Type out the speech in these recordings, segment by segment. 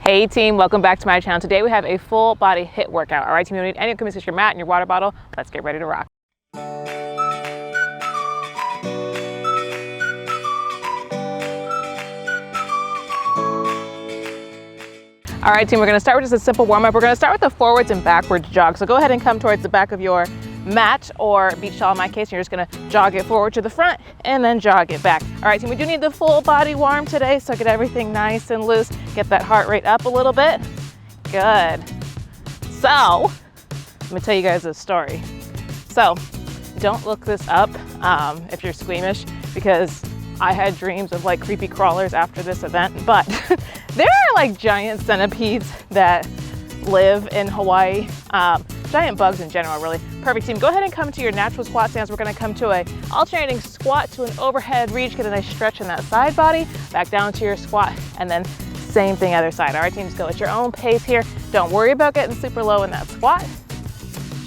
Hey team, welcome back to my channel. Today we have a full body HIIT workout. All right team, you don't need any equipment, just your mat and your water bottle. Let's get ready to rock. All right team, we're gonna start with just a simple warm up. We're gonna start with the forwards and backwards jog. So go ahead and come towards the back of your mat or beach towel in my case. You're just gonna jog it forward to the front and then jog it back. All right team, we do need the full body warm today, so get everything nice and loose. Get that heart rate up a little bit. Good. So, let me tell you guys a story. So, don't look this up if you're squeamish, because I had dreams of like creepy crawlers after this event, but there are like giant centipedes that live in Hawaii. Giant bugs in general, really. Perfect team. Go ahead and come to your natural squat stance. We're gonna come to a alternating squat to an overhead reach, get a nice stretch in that side body, back down to your squat, and then same thing other side. All right, team, just go at your own pace here. Don't worry about getting super low in that squat.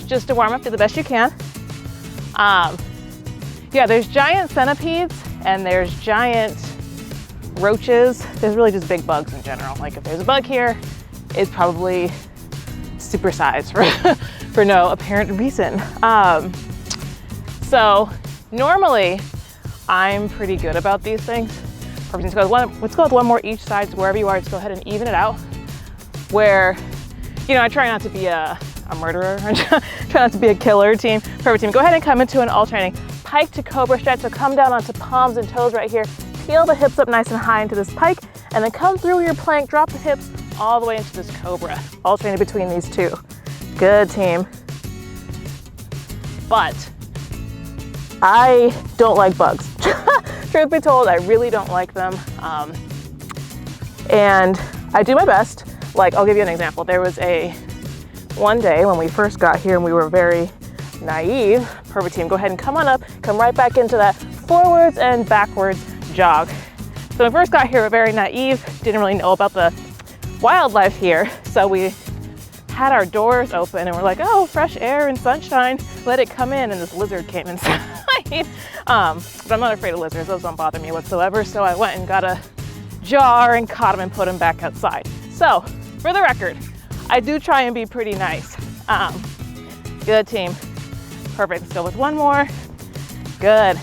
Just to warm up, do the best you can. Yeah, there's giant centipedes and there's giant roaches. There's really just big bugs in general. Like if there's a bug here, it's probably supersized for no apparent reason. So normally I'm pretty good about these things. Let's go with one more each side, so wherever you are, just go ahead and even it out. Where, you know, I try not to be a murderer, try not to be a killer team. Perfect team, go ahead and come into an alternating pike to cobra stretch. So come down onto palms and toes right here. Peel the hips up nice and high into this pike, and then come through your plank, drop the hips all the way into this cobra, alternating between these two. Good team. But I don't like bugs. Truth be told, I really don't like them. And I do my best. Like, I'll give you an example. There was one day when we first got here and we were very naive. Perfect team, go ahead and come on up, come right back into that forwards and backwards jog. So when we first got here, we were very naive, didn't really know about the wildlife here. So we had our doors open and we're like, oh, fresh air and sunshine, let it come in, and this lizard came inside. But I'm not afraid of lizards, those don't bother me whatsoever. So I went and got a jar and caught him and put him back outside. So for the record, I do try and be pretty nice. Good team. Perfect, let's go with one more. Good,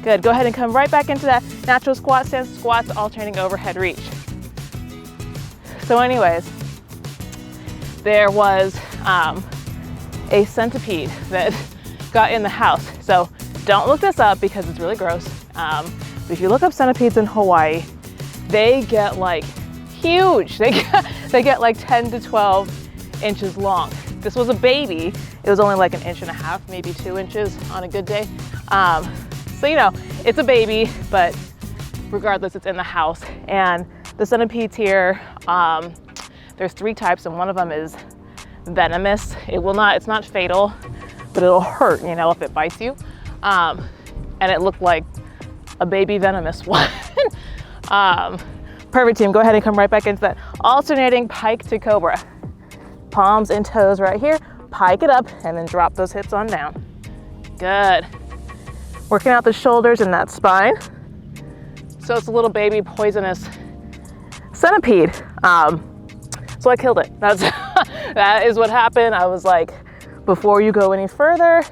good. Go ahead and come right back into that natural squat stance, squats alternating overhead reach. So anyways, there was a centipede that got in the house. So don't look this up because it's really gross. But if you look up centipedes in Hawaii, they get like huge. They get like 10 to 12 inches long. This was a baby. It was only like 1.5 inches, maybe 2 inches on a good day. So you know, it's a baby, but regardless, it's in the house. And the centipedes here, there's 3 types, and one of them is venomous. It's not fatal, but it'll hurt, you know, if it bites you. And it looked like a baby venomous one. Perfect team, go ahead and come right back into that alternating pike to cobra. Palms and toes right here, pike it up, and then drop those hips on down. Good. Working out the shoulders and that spine. So it's a little baby poisonous centipede. So I killed it. That is what happened. I was like, before you go any further,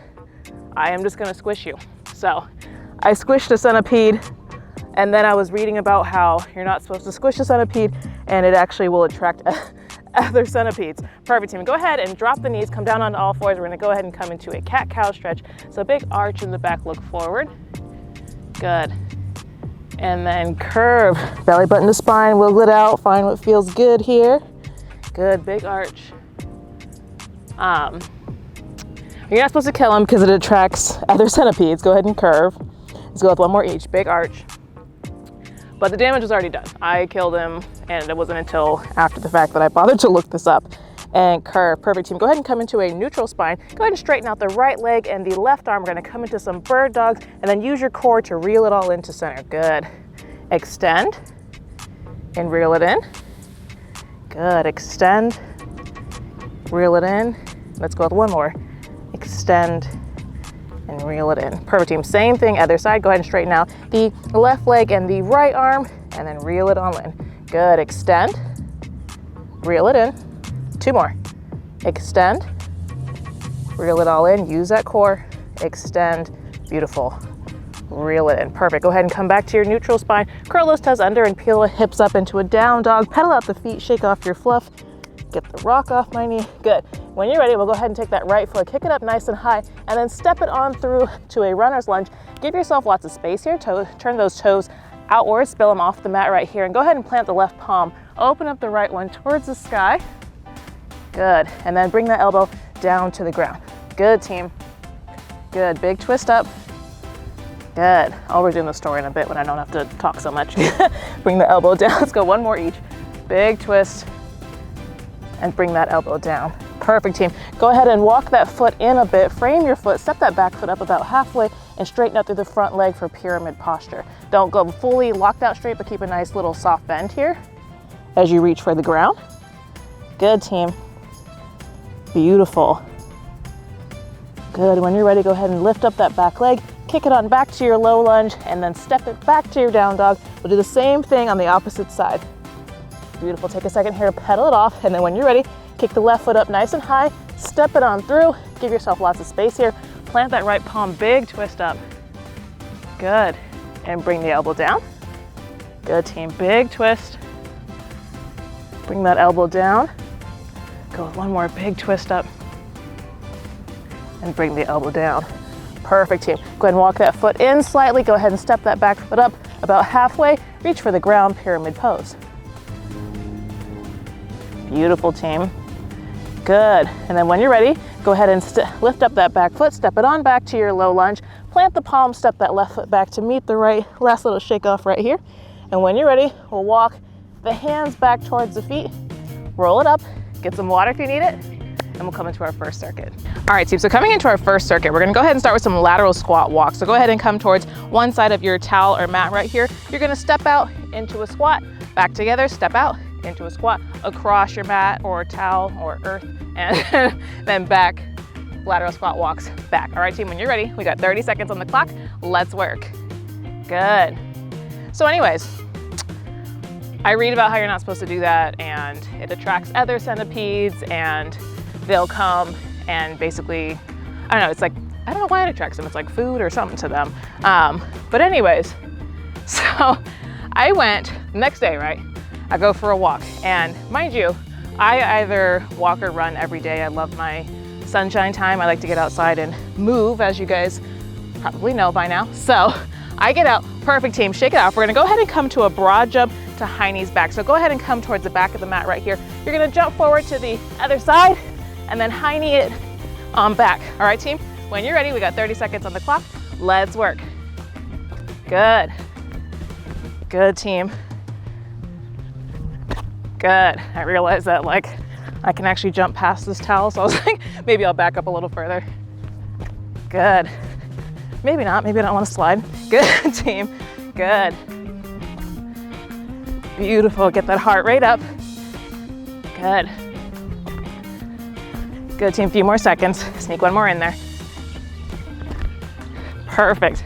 I am just gonna squish you. So I squished a centipede, and then I was reading about how you're not supposed to squish a centipede and it actually will attract other centipedes. Perfect team, go ahead and drop the knees, come down onto all fours. We're gonna go ahead and come into a cat-cow stretch. So big arch in the back, look forward. Good. And then curve, belly button to spine, wiggle it out, find what feels good here. Good, big arch. You're not supposed to kill them because it attracts other centipedes. Go ahead and curve. Let's go with one more each, big arch. But the damage was already done. I killed him, and it wasn't until after the fact that I bothered to look this up. And curve, perfect team. Go ahead and come into a neutral spine. Go ahead and straighten out the right leg and the left arm. We're gonna come into some bird dogs, and then use your core to reel it all into center. Good. Extend, and reel it in. Good, extend, reel it in. Let's go with one more. Extend, and reel it in. Perfect team, same thing, other side. Go ahead and straighten out the left leg and the right arm, and then reel it all in. Good, extend, reel it in. 2 more. Extend, reel it all in, use that core, extend, beautiful. Reel it in, perfect. Go ahead and come back to your neutral spine, curl those toes under and peel the hips up into a down dog. Pedal out the feet, shake off your fluff, get the rock off my knee, good. When you're ready, we'll go ahead and take that right foot, kick it up nice and high, and then step it on through to a runner's lunge. Give yourself lots of space here, turn those toes outwards, spill them off the mat right here, and go ahead and plant the left palm. Open up the right one towards the sky, good. And then bring that elbow down to the ground. Good, team. Good, big twist up. Good. I'll resume the story in a bit when I don't have to talk so much. Bring the elbow down. Let's go 1 more each. Big twist and bring that elbow down. Perfect, team. Go ahead and walk that foot in a bit. Frame your foot. Step that back foot up about halfway and straighten up through the front leg for pyramid posture. Don't go fully locked out straight, but keep a nice little soft bend here as you reach for the ground. Good, team. Beautiful. Good. When you're ready, go ahead and lift up that back leg. Kick it on back to your low lunge and then step it back to your down dog. We'll do the same thing on the opposite side. Beautiful. Take a second here, pedal it off, and then when you're ready, kick the left foot up nice and high, step it on through, give yourself lots of space here, plant that right palm, big twist up. Good. And bring the elbow down. Good, team. Big twist. Bring that elbow down. Go with 1 more big twist up. And bring the elbow down. Perfect, team. Go ahead and walk that foot in slightly. Go ahead and step that back foot up about halfway. Reach for the ground, pyramid pose. Beautiful, team. Good. And then when you're ready, go ahead and lift up that back foot, step it on back to your low lunge, plant the palm, step that left foot back to meet the right. Last little shake off right here. And when you're ready, we'll walk the hands back towards the feet, roll it up, get some water if you need it, and we'll come into our first circuit. All right, team, so coming into our first circuit, we're gonna go ahead and start with some lateral squat walks. So go ahead and come towards one side of your towel or mat right here. You're gonna step out into a squat, back together, step out into a squat, across your mat or towel or earth, and then back, lateral squat walks back. All right, team, when you're ready, we got 30 seconds on the clock. Let's work. Good. So anyways, I read about how you're not supposed to do that and it attracts other centipedes and they'll come and basically, I don't know, it's like, I don't know why it attracts them. It's like food or something to them. But anyways, so I went the next day, right? I go for a walk and mind you, I either walk or run every day. I love my sunshine time. I like to get outside and move, as you guys probably know by now. So I get out, perfect, team, shake it off. We're gonna go ahead and come to a broad jump to high knees back. So go ahead and come towards the back of the mat right here. You're gonna jump forward to the other side and then high knee it on back. All right, team, when you're ready, we got 30 seconds on the clock. Let's work. Good. Good, team. Good. I realized that like I can actually jump past this towel, so I was like, maybe I'll back up a little further. Good. Maybe not, maybe I don't want to slide. Good, team. Good. Beautiful. Get that heart rate up. Good. Good, team. A few more seconds. Sneak 1 more in there. Perfect.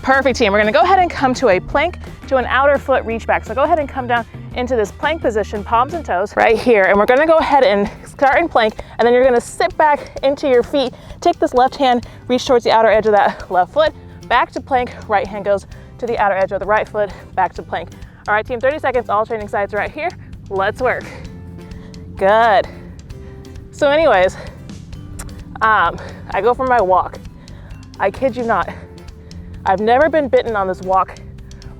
Perfect, team. We're gonna go ahead and come to a plank to an outer foot reach back. So go ahead and come down into this plank position, palms and toes right here. And we're gonna go ahead and start in plank, and then you're gonna sit back into your feet. Take this left hand, reach towards the outer edge of that left foot, back to plank, right hand goes to the outer edge of the right foot, back to plank. All right, team, 30 seconds, alternating sides right here. Let's work. Good. So anyways, I go for my walk. I kid you not, I've never been bitten on this walk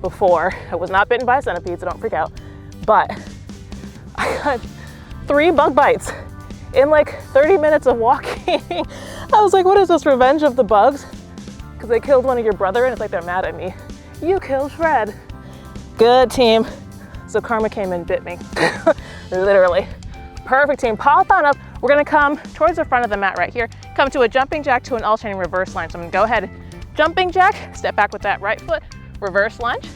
before. I was not bitten by a centipede, so don't freak out. But I got 3 bug bites in like 30 minutes of walking. I was like, what is this, revenge of the bugs? Because they killed one of your brother and it's like they're mad at me. You killed Fred. Good, team. So karma came and bit me, literally. Perfect, team. Pop on up. We're gonna come towards the front of the mat right here. Come to a jumping jack to an alternating reverse lunge. So I'm gonna go ahead, jumping jack, step back with that right foot, reverse lunge,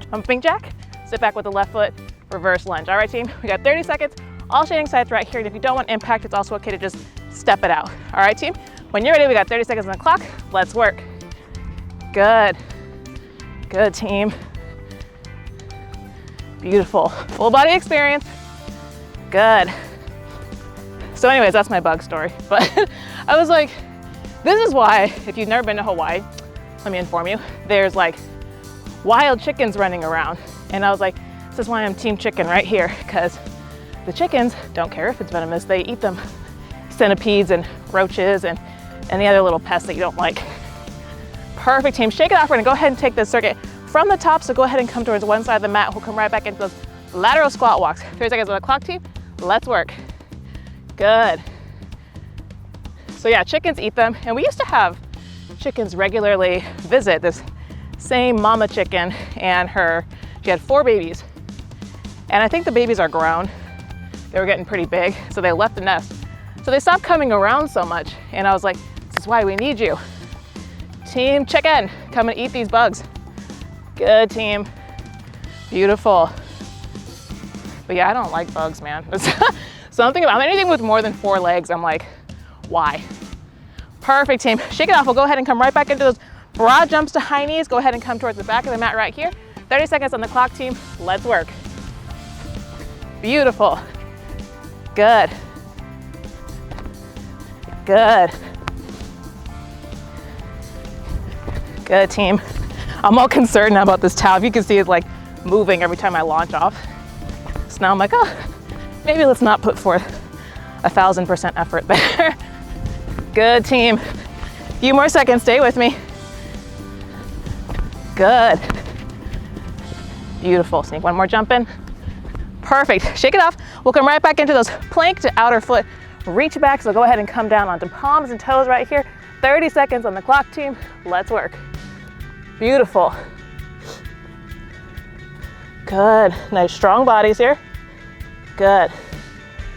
jumping jack, sit back with the left foot, reverse lunge. All right, team, we got 30 seconds, alternating sides right here. And if you don't want impact, it's also okay to just step it out. All right, team, when you're ready, we got 30 seconds on the clock. Let's work. Good. Good, team. Beautiful. Full body experience. Good. So anyways, that's my bug story. But I was like, this is why, if you've never been to Hawaii, let me inform you, there's like wild chickens running around. And I was like, this is why I'm team chicken right here, because the chickens don't care if it's venomous, they eat them. Centipedes and roaches and any other little pests that you don't like. Perfect, team. Shake it off. We're gonna go ahead and take this circuit from the top, so go ahead and come towards one side of the mat. We'll come right back into those lateral squat walks. 30 seconds on the clock, team. Let's work. Good. So yeah, chickens eat them. And we used to have chickens regularly visit this same mama chicken and she had 4 babies. And I think the babies are grown. They were getting pretty big, so they left the nest. So they stopped coming around so much. And I was like, this is why we need you. Team chicken, come and eat these bugs. Good, team. Beautiful. But yeah, I don't like bugs, man. Something about anything with more than 4 legs, I'm like, why? Perfect, team. Shake it off. We'll go ahead and come right back into those broad jumps to high knees. Go ahead and come towards the back of the mat right here. 30 seconds on the clock, team. Let's work. Beautiful. Good. Good. Good, team. I'm all concerned now about this towel. If you can see it like moving every time I launch off. So now I'm like, oh, maybe let's not put forth 1,000% effort there. Good, team. Few more seconds, stay with me. Good. Beautiful, sneak one more jump in. Perfect, shake it off. We'll come right back into those plank to outer foot reach back. So go ahead and come down onto palms and toes right here. 30 seconds on the clock, team. Let's work. Beautiful. Good, nice strong bodies here. Good.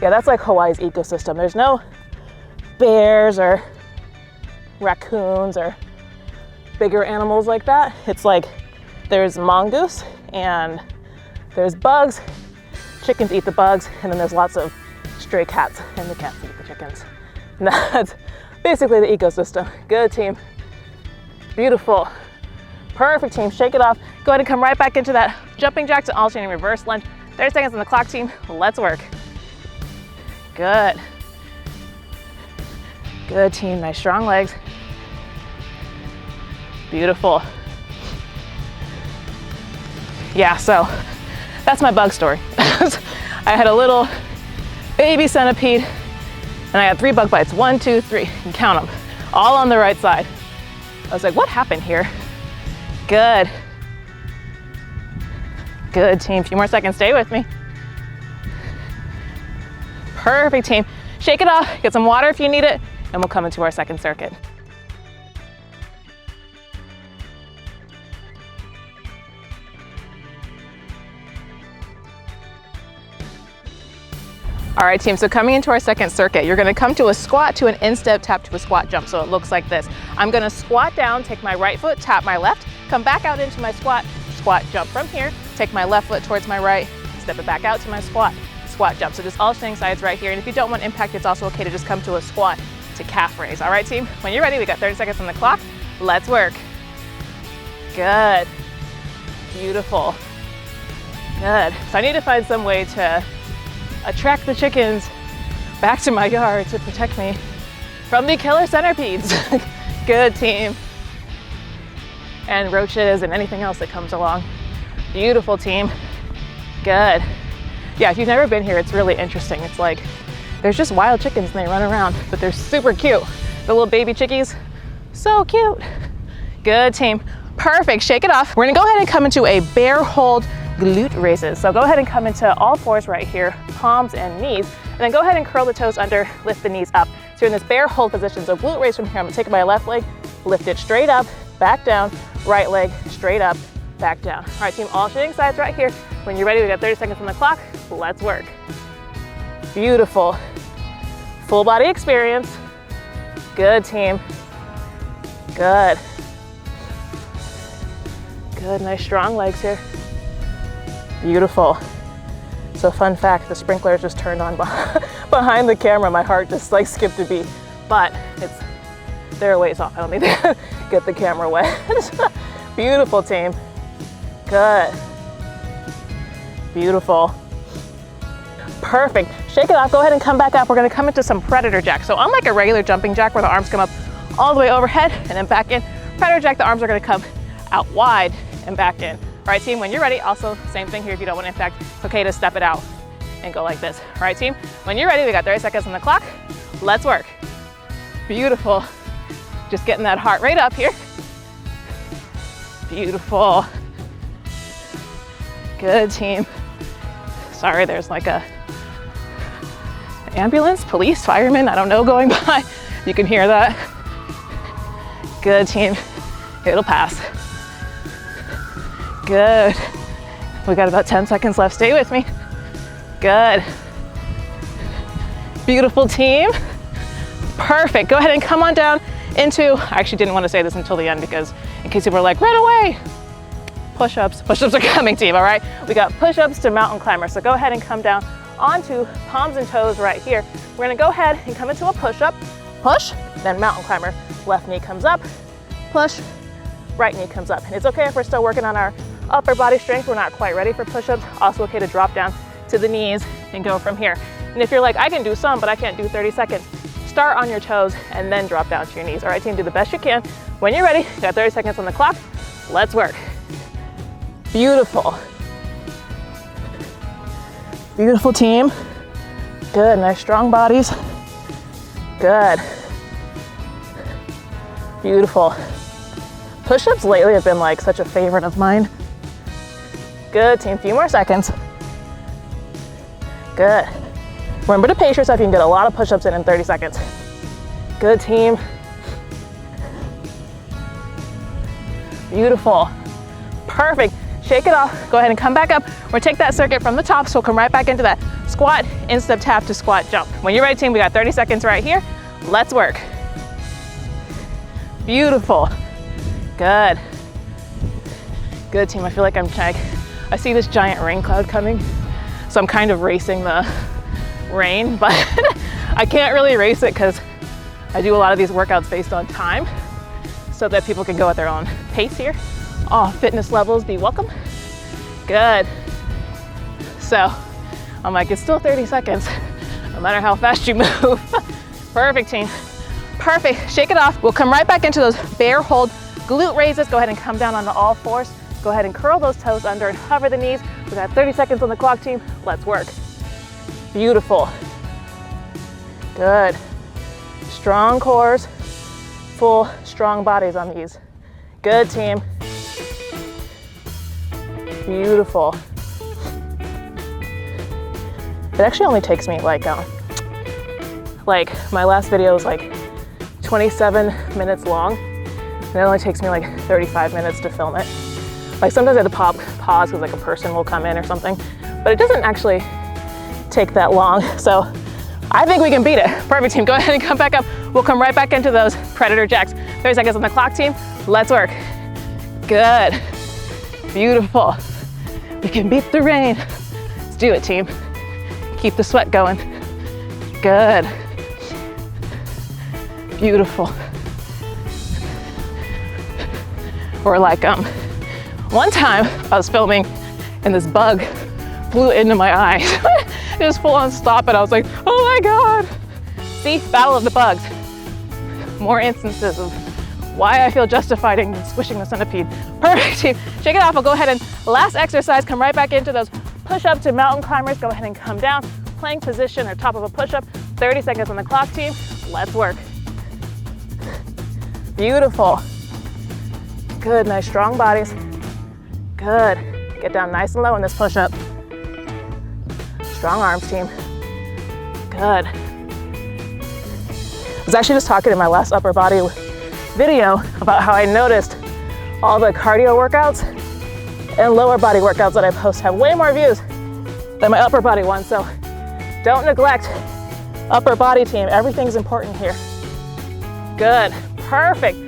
Yeah, that's like Hawaii's ecosystem. There's no bears or raccoons or bigger animals like that. It's like there's mongoose and there's bugs. Chickens eat the bugs, and then there's lots of stray cats, and the cats eat the chickens. And that's basically the ecosystem. Good, team. Beautiful. Perfect, team. Shake it off. Go ahead and come right back into that jumping jacks and alternating reverse lunge. 30 seconds on the clock, team. Let's work. Good. Good, team. Nice strong legs. Beautiful. Yeah, so that's my bug story. I had a little baby centipede and I had 3 bug bites. 1, 2, 3, and count them. All on the right side. I was like, what happened here? Good. Good, team. Few more seconds, stay with me. Perfect, team. Shake it off, get some water if you need it, and we'll come into our second circuit. All right, team, so coming into our second circuit, you're gonna come to a squat to an instep tap to a squat jump. So it looks like this. I'm gonna squat down, take my right foot, tap my left, come back out into my squat, squat jump from here, take my left foot towards my right, step it back out to my squat, squat jump. So just alternating sides right here. And if you don't want impact, it's also okay to just come to a squat to calf raise. All right, team, when you're ready, we got 30 seconds on the clock. Let's work. Good. Beautiful. Good. So I need to find some way to attract the chickens back to my yard to protect me from the killer centipedes. Good, team. And roaches and anything else that comes along. Beautiful, team. Good. Yeah, if you've never been here, it's really interesting. It's like there's just wild chickens and they run around, but they're super cute. The little baby chickies, so cute. Good, team. Perfect, shake it off. We're gonna go ahead and come into a bear hold glute raises. So go ahead and come into all fours right here, palms and knees, and then go ahead and curl the toes under, lift the knees up. So you're in this bear hold position. So glute raise from here. I'm gonna take my left leg, lift it straight up, back down, right leg, straight up, back down. All right, team, alternating sides right here. When you're ready, we got 30 seconds on the clock. Let's work. Beautiful. Full body experience. Good, team. Good. Good, nice strong legs here. Beautiful. So fun fact, the sprinklers just turned on behind the camera. My heart just like skipped a beat, but they're a ways off. I don't think they get the camera wet. Beautiful, team. Good. Beautiful. Perfect. Shake it off. Go ahead and come back up. We're gonna come into some predator jack. So unlike a regular jumping jack where the arms come up all the way overhead and then back in, predator jack, the arms are gonna come out wide and back in. All right, team, when you're ready, also same thing here if you don't want to impact, it's okay to step it out and go like this. All right, team, when you're ready, we got 30 seconds on the clock. Let's work. Beautiful. Just getting that heart rate up here. Beautiful. Good, team. Sorry, there's like an ambulance, police, fireman, I don't know, going by. You can hear that. Good, team. It'll pass. Good. We got about 10 seconds left. Stay with me. Good. Beautiful, team. Perfect. Go ahead and come on down into, I actually didn't want to say this until the end because in case you were like, right away. Push-ups. Push-ups are coming, team, all right? We got push-ups to mountain climber. So go ahead and come down onto palms and toes right here. We're gonna go ahead and come into a push-up. Push, then mountain climber. Left knee comes up, push, right knee comes up. And it's okay if we're still working on our upper body strength, we're not quite ready for push-ups. Also okay to drop down to the knees and go from here. And if you're like, I can do some, but I can't do 30 seconds, start on your toes and then drop down to your knees. All right, team, do the best you can. When you're ready, you got 30 seconds on the clock. Let's work. Beautiful. Beautiful, team. Good, nice strong bodies. Good. Beautiful. Push-ups lately have been like such a favorite of mine. Good, team, few more seconds. Good. Remember to pace yourself, you can get a lot of push-ups in 30 seconds. Good, team. Beautiful. Perfect. Shake it off. Go ahead and come back up. We're gonna take that circuit from the top, so we'll come right back into that squat, instep tap to squat jump. When you're ready, team, we got 30 seconds right here. Let's work. Beautiful. Good. Good, team. I feel like I see this giant rain cloud coming, so I'm kind of racing the rain, but I can't really race it because I do a lot of these workouts based on time so that people can go at their own pace here. All fitness levels be welcome. Good. So I'm like, it's still 30 seconds, no matter how fast you move. Perfect, team. Perfect. Shake it off. We'll come right back into those bear hold glute raises. Go ahead and come down onto all fours. Go ahead and curl those toes under and hover the knees. We got 30 seconds on the clock, team. Let's work. Beautiful. Good. Strong cores, full strong bodies on these. Good, team. Beautiful. It actually only takes me like my last video was like 27 minutes long, and it only takes me like 35 minutes to film it. Like sometimes I have to pause because like a person will come in or something, but it doesn't actually take that long. So I think we can beat it. Perfect, team. Go ahead and come back up. We'll come right back into those predator jacks. 30 seconds on the clock, team. Let's work. Good. Beautiful. We can beat the rain. Let's do it, team. Keep the sweat going. Good. Beautiful. Or like one time I was filming and this bug flew into my eye. It was full on stop and I was like, oh my God. See, battle of the bugs. More instances of why I feel justified in squishing the centipede. Perfect, team. Shake it off. We'll go ahead and last exercise, come right back into those push-ups to mountain climbers. Go ahead and come down, plank position or top of a push-up. 30 seconds on the clock, team. Let's work. Beautiful. Good, nice strong bodies. Good. Get down nice and low in this push-up. Strong arms, team. Good. I was actually just talking in my last upper body video about how I noticed all the cardio workouts and lower body workouts that I post have way more views than my upper body ones. So don't neglect upper body, team. Everything's important here. Good. Perfect.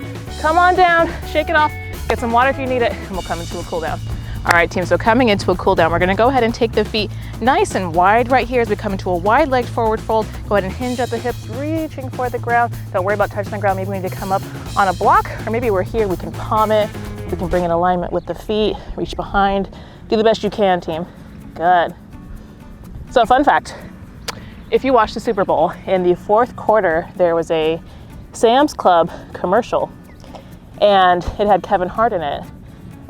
Come on down, shake it off, get some water if you need it, and we'll come into a cool down. All right, team, so coming into a cool down, we're gonna go ahead and take the feet nice and wide right here as we come into a wide legged forward fold. Go ahead and hinge at the hips, reaching for the ground. Don't worry about touching the ground. Maybe we need to come up on a block, or maybe we're here, we can palm it. We can bring in alignment with the feet, reach behind. Do the best you can, team. Good. So fun fact, if you watch the Super Bowl, in the fourth quarter, there was a Sam's Club commercial and it had Kevin Hart in it.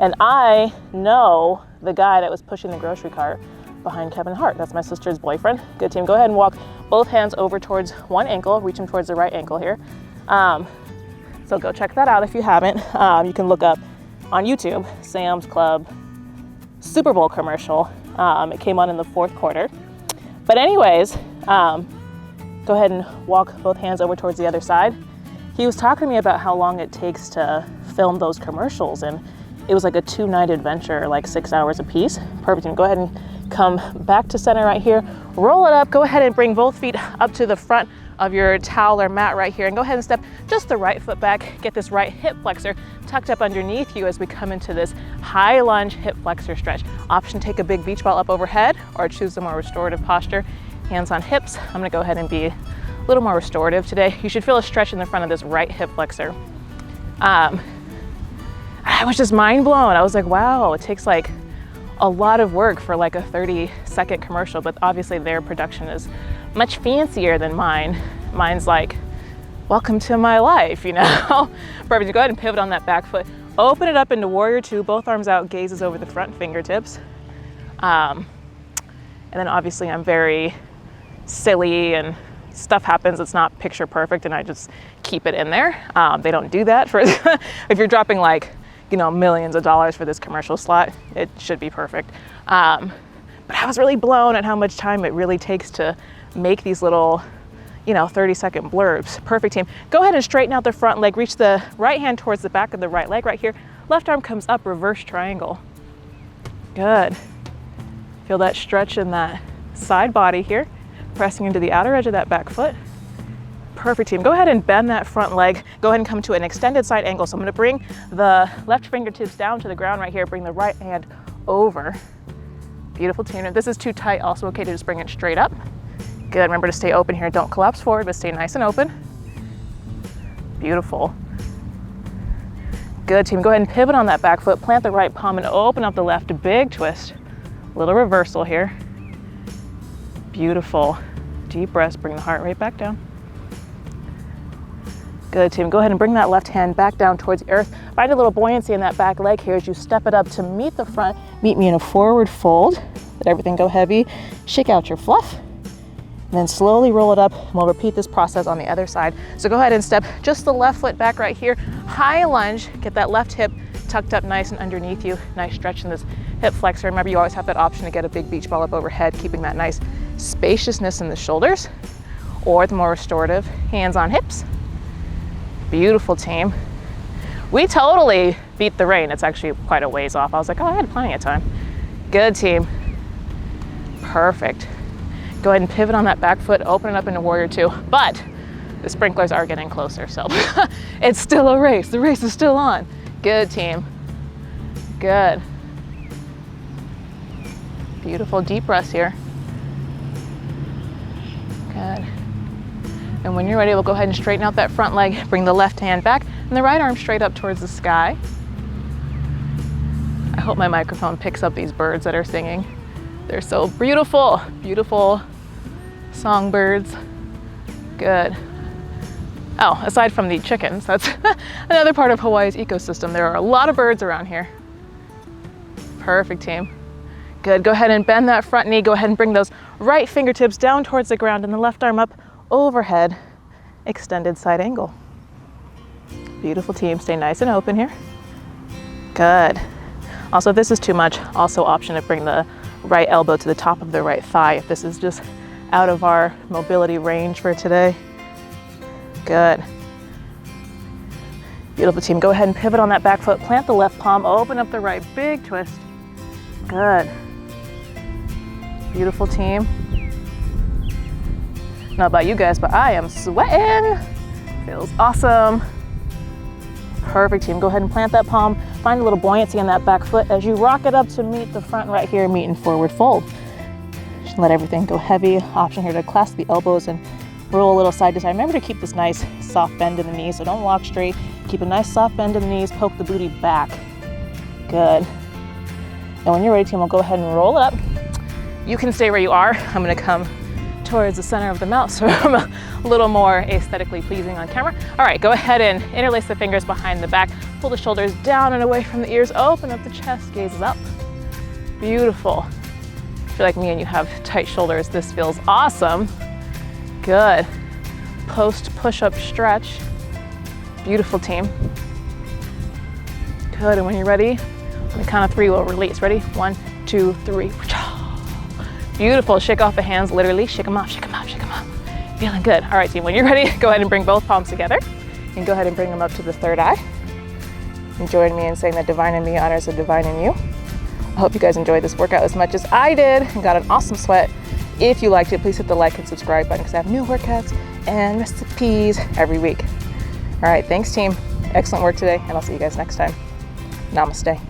And I know the guy that was pushing the grocery cart behind Kevin Hart. That's my sister's boyfriend. Good team. Go ahead and walk both hands over towards one ankle, reach them towards the right ankle here. So go check that out if you haven't. You can look up on YouTube, Sam's Club Super Bowl commercial. It came on in the fourth quarter. But anyways, go ahead and walk both hands over towards the other side. He was talking to me about how long it takes to film those commercials, and it was like a 2-night adventure, like 6 hours a piece. Perfect. And go ahead and come back to center right here. Roll it up. Go ahead and bring both feet up to the front of your towel or mat right here, and go ahead and step just the right foot back. Get this right hip flexor tucked up underneath you as we come into this high lunge hip flexor stretch. Option, take a big beach ball up overhead or choose the more restorative posture. Hands on hips. I'm gonna go ahead and be a little more restorative today. You should feel a stretch in the front of this right hip flexor. I was just mind blown. I was like, wow, it takes like a lot of work for like a 30-second commercial, but obviously their production is much fancier than mine. Mine's like, welcome to my life, you know? Perfect. Go ahead and pivot on that back foot. Open it up into warrior two, both arms out, gazes over the front, fingertips. And then obviously I'm very silly and stuff happens. It's not picture perfect and I just keep it in there. They don't do that for, if you're dropping like, you know, millions of dollars for this commercial slot, it should be perfect. But I was really blown at how much time it really takes to make these little, you know, 30-second blurbs. Perfect, team. Go ahead and straighten out the front leg. Reach the right hand towards the back of the right leg right here. Left arm comes up, reverse triangle. Good. Feel that stretch in that side body here, pressing into the outer edge of that back foot. Perfect, team. Go ahead and bend that front leg. Go ahead and come to an extended side angle. So I'm gonna bring the left fingertips down to the ground right here. Bring the right hand over. Beautiful, team. If this is too tight, also okay to just bring it straight up. Good. Remember to stay open here. Don't collapse forward, but stay nice and open. Beautiful. Good, team. Go ahead and pivot on that back foot. Plant the right palm and open up the left. Big twist. Little reversal here. Beautiful. Deep breaths. Bring the heart rate back down. Good, team. Go ahead and bring that left hand back down towards the earth. Find a little buoyancy in that back leg here as you step it up to meet the front. Meet me in a forward fold. Let everything go heavy. Shake out your fluff. And then slowly roll it up. And we'll repeat this process on the other side. So go ahead and step just the left foot back right here. High lunge. Get that left hip tucked up nice and underneath you. Nice stretch in this hip flexor. Remember, you always have that option to get a big beach ball up overhead, keeping that nice spaciousness in the shoulders, or the more restorative, hands on hips. Beautiful, team. We totally beat the rain. It's actually quite a ways off. I was like, oh, I had plenty of time. Good, team. Perfect. Go ahead and pivot on that back foot, open it up into warrior two. But the sprinklers are getting closer, so it's still a race. The race is still on. Good, team. Good. Beautiful deep breaths here. Good. And when you're ready, we'll go ahead and straighten out that front leg. Bring the left hand back and the right arm straight up towards the sky. I hope my microphone picks up these birds that are singing. They're so beautiful, beautiful songbirds. Good. Oh, aside from the chickens, that's another part of Hawaii's ecosystem. There are a lot of birds around here. Perfect, team. Good. Go ahead and bend that front knee. Go ahead and bring those right fingertips down towards the ground and the left arm up overhead, extended side angle. Beautiful, team. Stay nice and open here. Good. Also, if this is too much, also option to bring the right elbow to the top of the right thigh if this is just out of our mobility range for today. Good. Beautiful, team. Go ahead and pivot on that back foot. Plant the left palm, open up the right, big twist. Good. Beautiful, team. I don't know about you guys, but I am sweating. Feels awesome. Perfect, team. Go ahead and plant that palm. Find a little buoyancy in that back foot as you rock it up to meet the front right here, meet in forward fold. Just let everything go heavy. Option here to clasp the elbows and roll a little side to side. Remember to keep this nice soft bend in the knees, so don't walk straight. Keep a nice soft bend in the knees, poke the booty back. Good. And when you're ready, team, we'll go ahead and roll it up. You can stay where you are. I'm gonna come towards the center of the mount so I'm a little more aesthetically pleasing on camera. All right, go ahead and interlace the fingers behind the back, pull the shoulders down and away from the ears, open up the chest, gaze up. Beautiful. If you're like me and you have tight shoulders, this feels awesome. Good. Post push-up stretch. Beautiful, team. Good, and when you're ready, on the count of 3, we'll release. Ready? 1, 2, 3. Beautiful, shake off the hands, literally, shake them off, shake them off, shake them off. Feeling good. All right, team, when you're ready, go ahead and bring both palms together and go ahead and bring them up to the third eye. And join me in saying that divine in me honors the divine in you. I hope you guys enjoyed this workout as much as I did and got an awesome sweat. If you liked it, please hit the like and subscribe button because I have new workouts and recipes every week. All right, thanks, team. Excellent work today, and I'll see you guys next time. Namaste.